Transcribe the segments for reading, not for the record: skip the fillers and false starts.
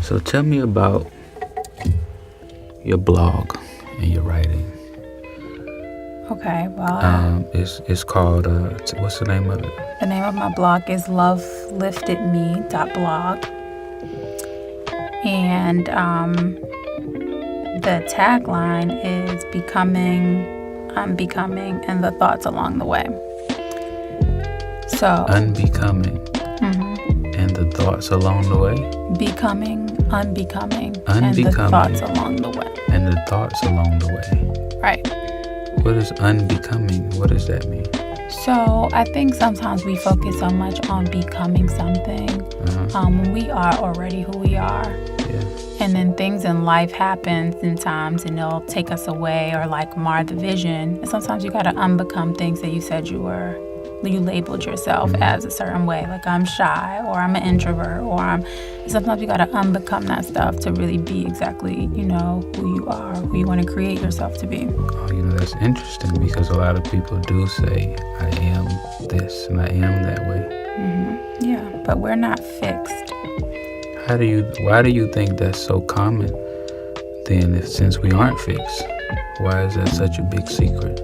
So tell me about your blog and your writing. Okay, well, It's called, what's the name of it? the name of my blog is loveliftedme.blog. And the tagline is becoming, unbecoming, and the thoughts along the way. So Unbecoming. And the thoughts along the way? Becoming, unbecoming, and the thoughts along the way. And the thoughts along the way. Right. What is unbecoming? What does that mean? So I think sometimes we focus so much on becoming something when we are already who we are. Yeah. And then things in life happen sometimes and they'll take us away or like mar the vision. And sometimes you got to unbecome things that you said you were. You labeled yourself as a certain way, like I'm shy or I'm an introvert or sometimes you got to unbecome that stuff to really be exactly, who you are, who you want to create yourself to be. Oh, that's interesting because a lot of people do say, I am this and I am that way. Yeah, but we're not fixed. Why do you think that's so common then since we aren't fixed? Why is that such a big secret?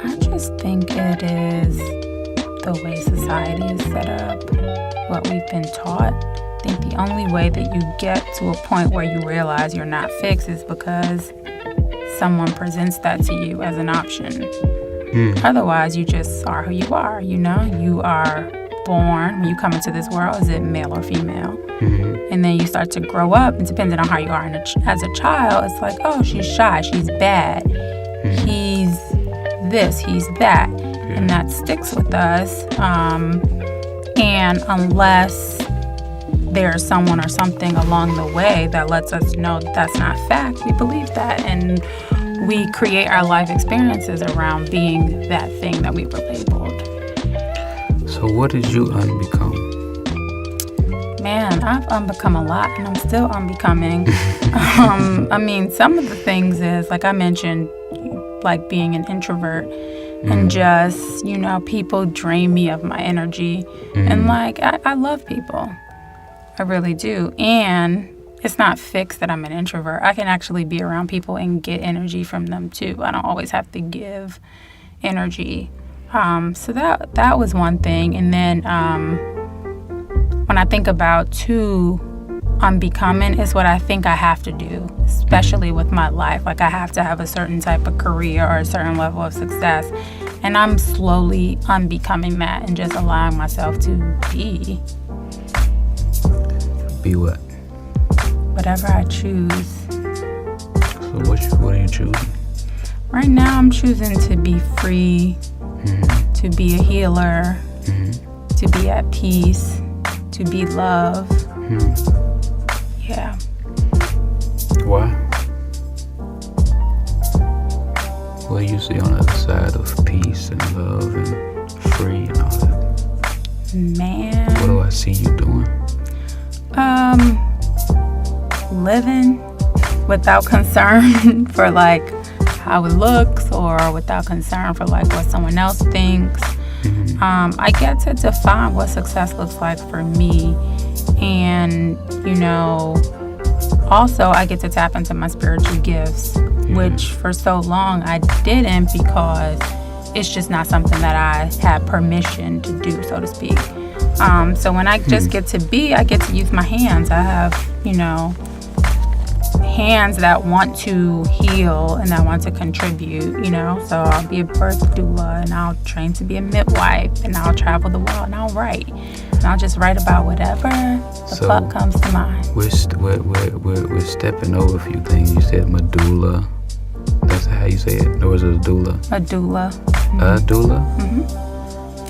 I just think it is the way society is set up, what we've been taught. I think the only way that you get to a point where you realize you're not fixed is because someone presents that to you as an option. Otherwise, you just are who you are, You are born, when you come into this world, is it male or female? And then you start to grow up, and depending on how you are as a child, it's like, oh, she's shy, she's bad, he's this, he's that, and that sticks with us. And unless there's someone or something along the way that lets us know that's not fact, we believe that, and we create our life experiences around being that thing that we were labeled. So what did you unbecome? Man, I've unbecome a lot, and I'm still unbecoming. Some of the things is, like I mentioned, like being an introvert and just, people drain me of my energy. And like, I love people. I really do. And it's not fixed that I'm an introvert. I can actually be around people and get energy from them too. I don't always have to give energy. So that was one thing. And then when I think about unbecoming, is what I think I have to do, especially with my life. Like I have to have a certain type of career or a certain level of success. And I'm slowly unbecoming that and just allowing myself to be. Be what? Whatever I choose. So what are you choosing? Right now I'm choosing to be free, to be a healer, to be at peace, to be love. Yeah. Why? What do you see on the other side of peace and love and free and all that? Man. What do I see you doing? Living without concern for like how it looks or without concern for like what someone else thinks. I get to define what success looks like for me. And, also I get to tap into my spiritual gifts, which for so long I didn't because it's just not something that I had permission to do, so to speak. So when I just get to be, I get to use my hands. I have, hands that want to heal and that want to contribute, So I'll be a birth doula and I'll train to be a midwife and I'll travel the world and I'll write. And I'll just write about whatever the fuck comes to mind. We're stepping over a few things. You said medulla. That's how you say it. Or was it a doula? A doula. A doula?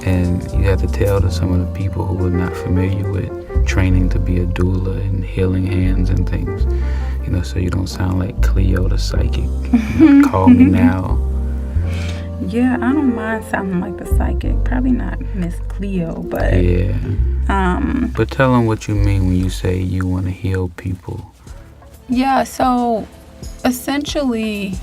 And you have to tell to some of the people who are not familiar with training to be a doula and healing hands and things, so you don't sound like Cleo the psychic. Call me now. Yeah, I don't mind sounding like the psychic. Probably not Miss Cleo, but... Yeah. But tell them what you mean when you say you want to heal people. Yeah, so essentially,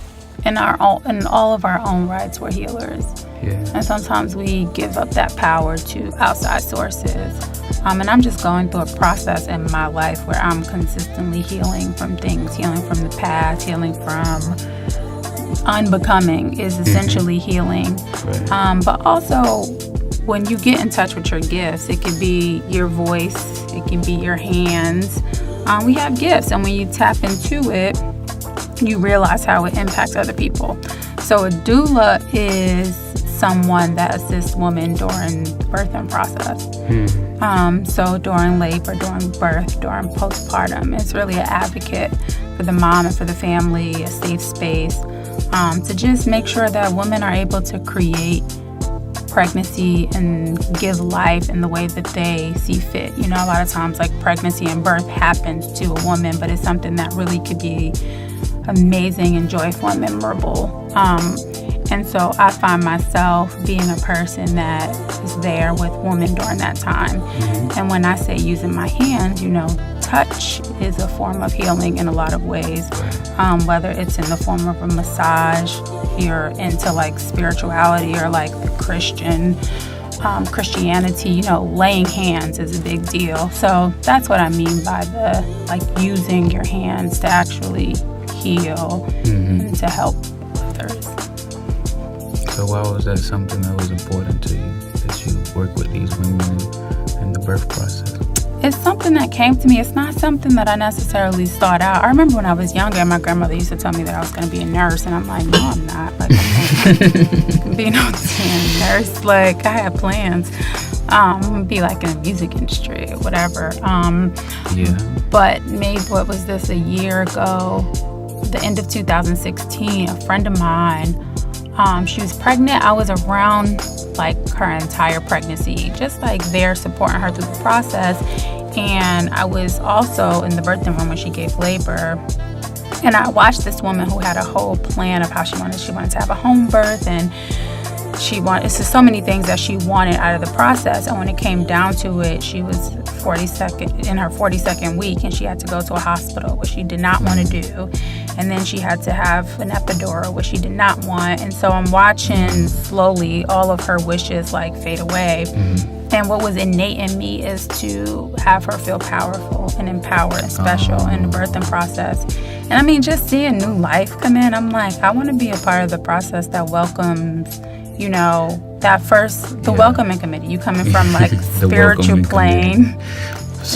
in all of our own rights, we're healers. Yeah. And sometimes we give up that power to outside sources. And I'm just going through a process in my life where I'm consistently healing from things, healing from the past, healing from unbecoming is essentially healing. Right. But also, when you get in touch with your gifts, it can be your voice, it can be your hands. We have gifts, and when you tap into it, you realize how it impacts other people. So a doula is someone that assists women during birthing process. So during labor, during birth, during postpartum, it's really an advocate for the mom and for the family, a safe space, to just make sure that women are able to create pregnancy and give life in the way that they see fit. You know, a lot of times like pregnancy and birth happens to a woman, but it's something that really could be amazing and joyful and memorable. And so I find myself being a person that is there with women during that time. And when I say using my hands, you know, touch is a form of healing in a lot of ways, whether it's in the form of a massage, if you're into like spirituality or like Christianity, you know, laying hands is a big deal. So that's what I mean by the like using your hands to actually heal and to help others. So why was that something that was important to you, that you work with these women in the birth process? It's something that came to me. It's not something that I necessarily sought out. I remember when I was younger, my grandmother used to tell me that I was going to be a nurse, and I'm like, no, I'm not. Like, I'm not being a nurse. Like, I had plans. I'm going to be like in the music industry or whatever. But maybe, what was this, a year ago, the end of 2016, a friend of mine, she was pregnant. I was around like her entire pregnancy, just like there supporting her through the process. And I was also in the birthing room when she gave labor. And I watched this woman who had a whole plan of how she wanted to have a home birth, and it's just so many things that she wanted out of the process. And when it came down to it, she was in her 42nd week, and she had to go to a hospital, which she did not want to do. And then she had to have an epidural, which she did not want. And so I'm watching slowly all of her wishes like fade away. And what was innate in me is to have her feel powerful and empowered and special in the birthing process. And I mean, just seeing new life come in, I'm like, I want to be a part of the process that welcomes, you know, the welcoming committee. You coming from like spiritual plane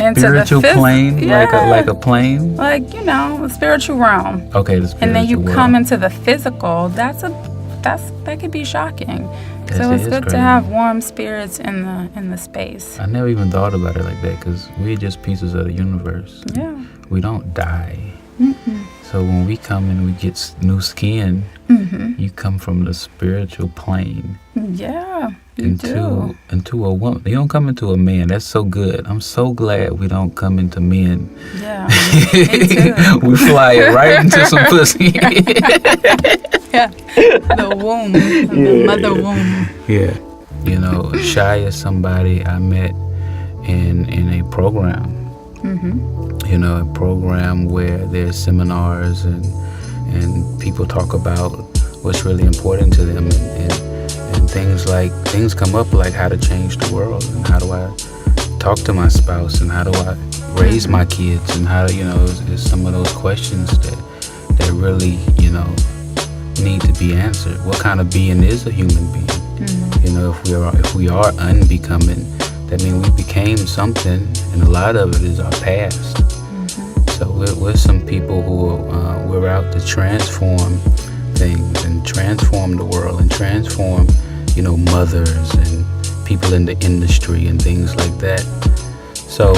into the plane, like a plane, like, you know, a spiritual realm. Okay, the spiritual and then you world. Come into the physical. That could be shocking. So it's good to have warm spirits in the space. I never even thought about it like that, because we're just pieces of the universe. Yeah. We don't die. So when we come and we get new skin, you come from the spiritual plane. Yeah, you do. Into a woman. You don't come into a man. That's so good. I'm so glad we don't come into men. Yeah, me too. We fly it right into some pussy. Yeah, the womb, the mother womb. Yeah, you know, Shyah is somebody I met in a program. You know, a program where there's seminars and people talk about what's really important to them, and things come up like how to change the world, and how do I talk to my spouse, and how do I raise my kids, and how, you know, is some of those questions that really, you know, need to be answered. What kind of being is a human being? You know, if we are unbecoming, that means we became something, and a lot of it is our past. So we're some people who we're out to transform things and transform the world and transform, you know, mothers and people in the industry and things like that. So,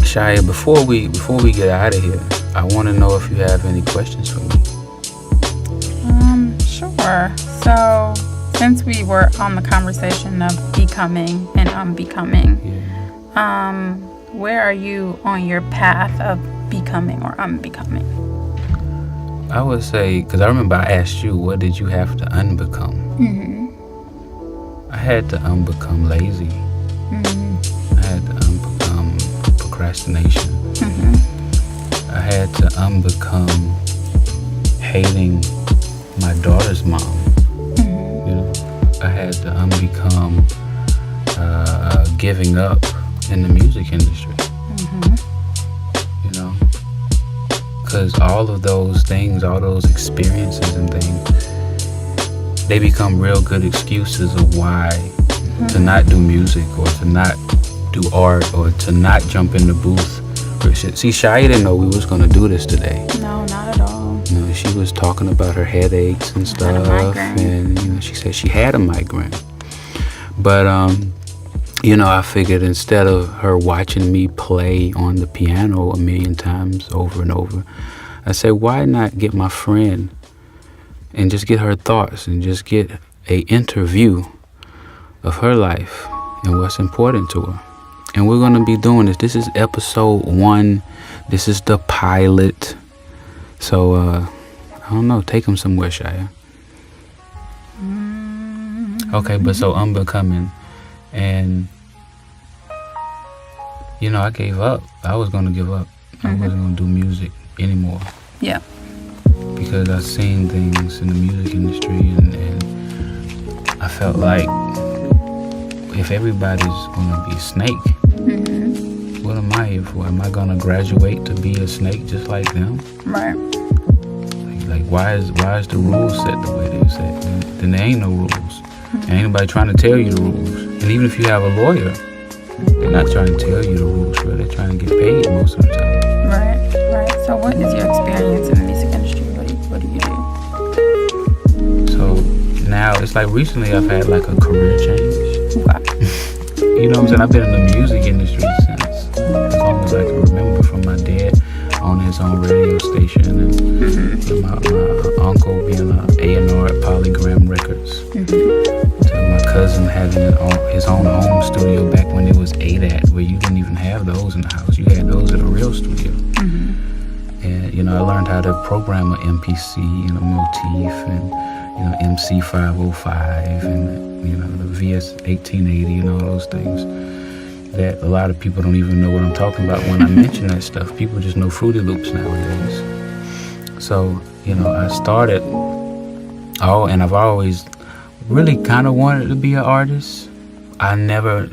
Shyah, before we get out of here, I want to know if you have any questions for me. Sure. So, since we were on the conversation of becoming and unbecoming, where are you on your path of becoming or unbecoming? I would say, because I remember I asked you, what did you have to unbecome? I had to unbecome lazy. I had to unbecome procrastination. I had to unbecome hating my daughter's mom. You know, I had to unbecome giving up in the music industry. You know, because all of those things, all those experiences and things, they become real good excuses of why to not do music or to not do art or to not jump in the booth. See, Shyah didn't know we was going to do this today. No, not at all. You know, she was talking about her headaches and stuff, and you know, she said she had a migraine. But you know, I figured instead of her watching me play on the piano a million times over and over, I said, why not get my friend and just get her thoughts and just get a interview of her life and what's important to her. And we're going to be doing this. This is episode 1. This is the pilot. So, I don't know. Take them somewhere, Shyah. Okay, but so Unbecoming. And, you know, I gave up. I was going to give up. I wasn't going to do music anymore. Yeah. Because I've seen things in the music industry and I felt like if everybody's going to be a snake, what am I here for? Am I going to graduate to be a snake just like them? Right. Like why is the rules set the way they're set? Then there ain't no rules. Ain't anybody trying to tell you the rules. And even if you have a lawyer, they're not trying to tell you the rules, bro. They're trying to get paid most of the time. Right. So what is your experience in the music industry? What do you do? So now it's like recently I've had like a career change. Okay. You know what I'm saying? I've been in the music industry since as long as I can remember, from my dad on his own radio station and my uncle being an A&R at Polygram Records, to my cousin having his own home studio back when it was ADAT, where you didn't even have those in the house. You had those at a real studio. And, you know, I learned how to program an MPC and a motif and, you know, MC505 and, you know, the VS1880 and all those things that a lot of people don't even know what I'm talking about when I mention that stuff. People just know Fruity Loops nowadays. So, you know, I started, and I've always really kind of wanted to be an artist. I never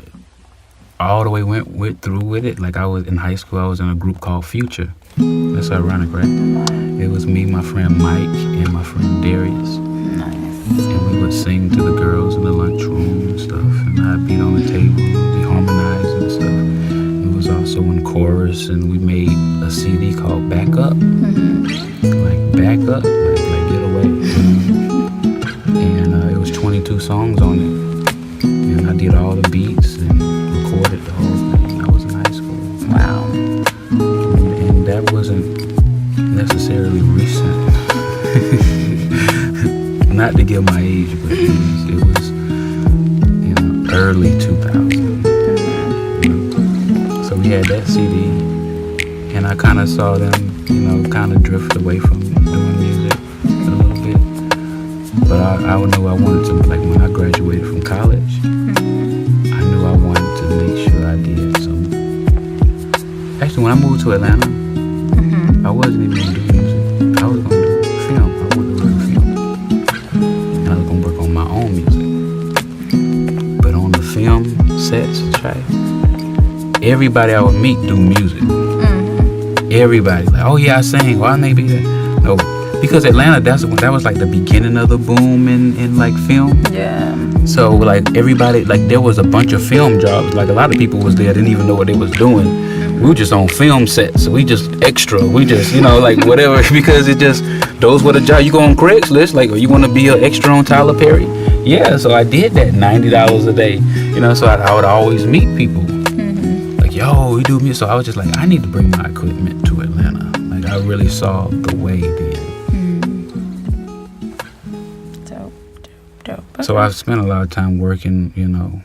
all the way went through with it. Like I was in high school, I was in a group called Future. That's ironic, right? It was me, my friend Mike, and my friend Darius. Nice. And we would sing to the girls in the lunchroom and stuff. And I'd beat on the table, we'd harmonize and stuff. It was also in chorus, and we made a CD called Back Up. Like Back Up, like Get Away. And it was 22 songs on it. And I did all the beats and recorded the whole thing. I was in high school. Wow. And that wasn't necessarily recent. Not to give my age, but it was you know, early 2000. So we had that CD, and I kind of saw them, you know, kind of drift away from doing music a little bit. But I knew I wanted to, like when I graduated from college, I knew I wanted to make sure I did some. Actually, when I moved to Atlanta, I wasn't even going to do music. I was going to do film. I wanted to learn film. And I was going to work on my own music. But on the film sets, everybody I would meet do music. Everybody. Like, oh yeah, I sing. Well, I may be that. No. Because Atlanta, that was like the beginning of the boom in like film. Yeah. So like everybody, like there was a bunch of film jobs. Like a lot of people was there, didn't even know what they was doing. We were just on film sets. We just extra. We just, you know, like whatever. Because it just, those were the jobs. You go on Craigslist, like, or you want to be an extra on Tyler Perry? Yeah, so I did that, $90 a day. You know, so I would always meet people. Like, yo, we do music. So I was just like, I need to bring my equipment to Atlanta. Like I really saw the way then. Dope. So I spent a lot of time working, you know,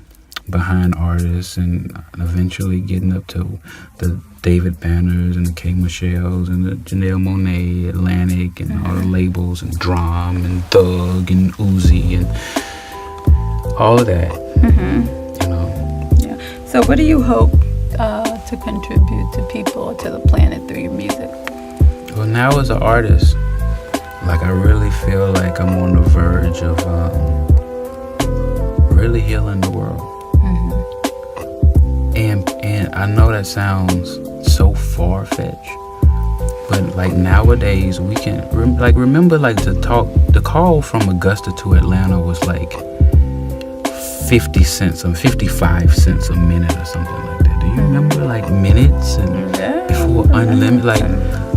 behind artists and eventually getting up to the David Banners and the K. Michelle's and the Janelle Monáe, Atlantic, and all the labels, and Drum and Thug and Uzi and all of that. You know. Yeah. So what do you hope to contribute to people, to the planet through your music? Well, now as an artist, like I really feel like I'm on the verge of really healing the world. And I know that sounds so far-fetched, but like nowadays we can remember like the call from Augusta to Atlanta was like 50 cents or 55 cents a minute or something like that. Do you remember like minutes and before unlimited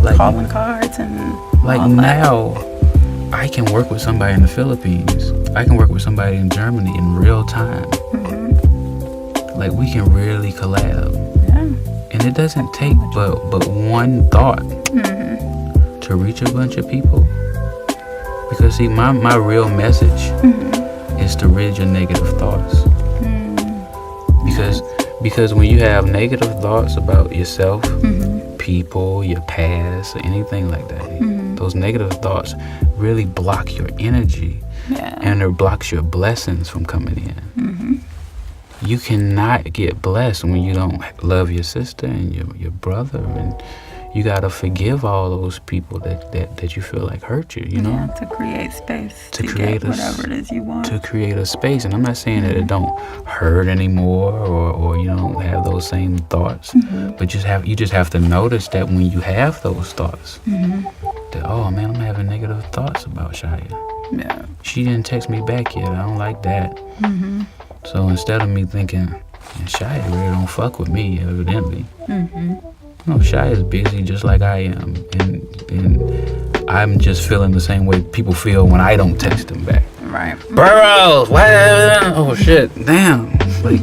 like calling cards and like all now I can work with somebody in the Philippines. I can work with somebody in Germany in real time. Like we can really collab. And it doesn't take but one thought to reach a bunch of people. Because see, my real message is to rid your negative thoughts. Because when you have negative thoughts about yourself, people, your past, or anything like that, those negative thoughts really block your energy. And it blocks your blessings from coming in. You cannot get blessed when you don't love your sister and your brother, and you gotta forgive all those people that you feel like hurt you. You know, to create space to create get whatever it is you want. To create a space, and I'm not saying that it don't hurt anymore, or you don't have those same thoughts, but you just have to notice that when you have those thoughts, that oh man, I'm having negative thoughts about Shyah. She didn't text me back yet. I don't like that. So instead of me thinking, Shyah really don't fuck with me, evidently. No, Shyah is busy just like I am. And I'm just feeling the same way people feel when I don't text them back. Right. Burrows! What? Oh, shit. Damn. Like,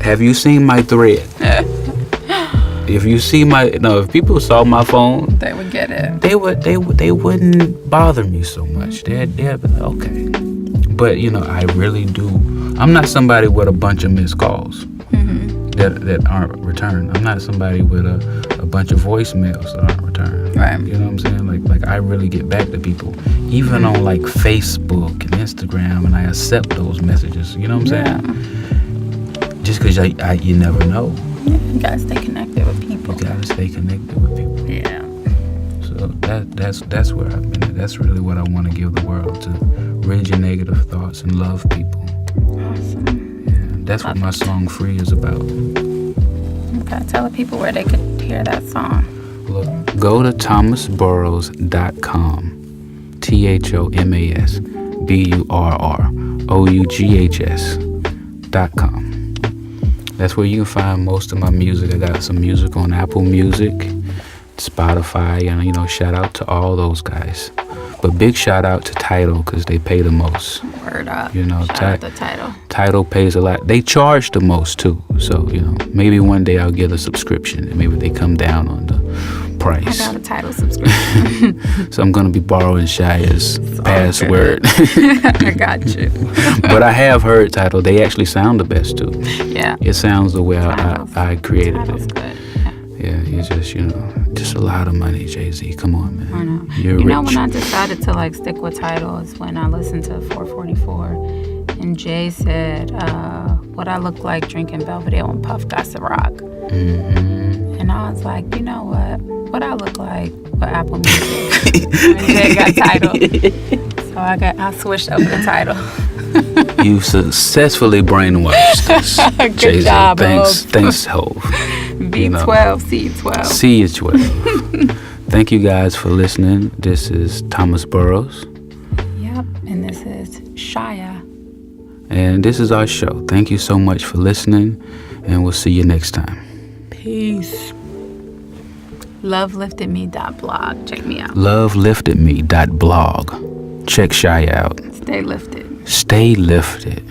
have you seen my thread? If you see if people saw my phone, they would get it. They wouldn't bother me so much. They'd be like, okay. But, I really do. I'm not somebody with a bunch of missed calls that aren't returned. I'm not somebody with a bunch of voicemails that aren't returned. Right. You know what I'm saying? Like I really get back to people. Even on, like, Facebook and Instagram, and I accept those messages. You know what I'm saying? Just because you never know. Yeah, you gotta stay connected with people. You gotta stay connected with people. Yeah. So that's where I've been at. That's really what I want to give the world, to rid your negative thoughts and love people. Awesome. Yeah, that's what my song Free is about. Okay, tell the people where they could hear that song. Look, go to thomasburrows.com. ThomasBurroughs.com. That's where you can find most of my music. I got some music on Apple Music, Spotify, and shout out to all those guys. But big shout out to Tidal, because they pay the most. Word up. Shout out to Tidal. Tidal pays a lot. They charge the most too. So, maybe one day I'll get a subscription and maybe they come down on the price. I got a Tidal subscription. So I'm going to be borrowing Shyah's password. I got you. But I have heard Tidal. They actually sound the best too. Yeah. It sounds the way I created Tidal's it. Good. Yeah, it's just, just a lot of money, Jay-Z. Come on, man. I know. You're rich. When I decided to stick with Tidal is when I listened to 444, and Jay said, what I look like drinking Belvedere when Puff got Ciroc. And I was like, you know what I look like with Apple Music. And Jay got Tidal. So I switched over to Tidal. You successfully brainwashed us. Good Jay-Z. job, Thanks, Hov. B12, C12. C12. Thank you guys for listening. This is Thomas Burrows. Yep, and this is Shyah. And this is our show. Thank you so much for listening, and we'll see you next time. Peace. Loveliftedme.blog. Check me out. Loveliftedme.blog. Check Shyah out. Stay lifted. Stay lifted.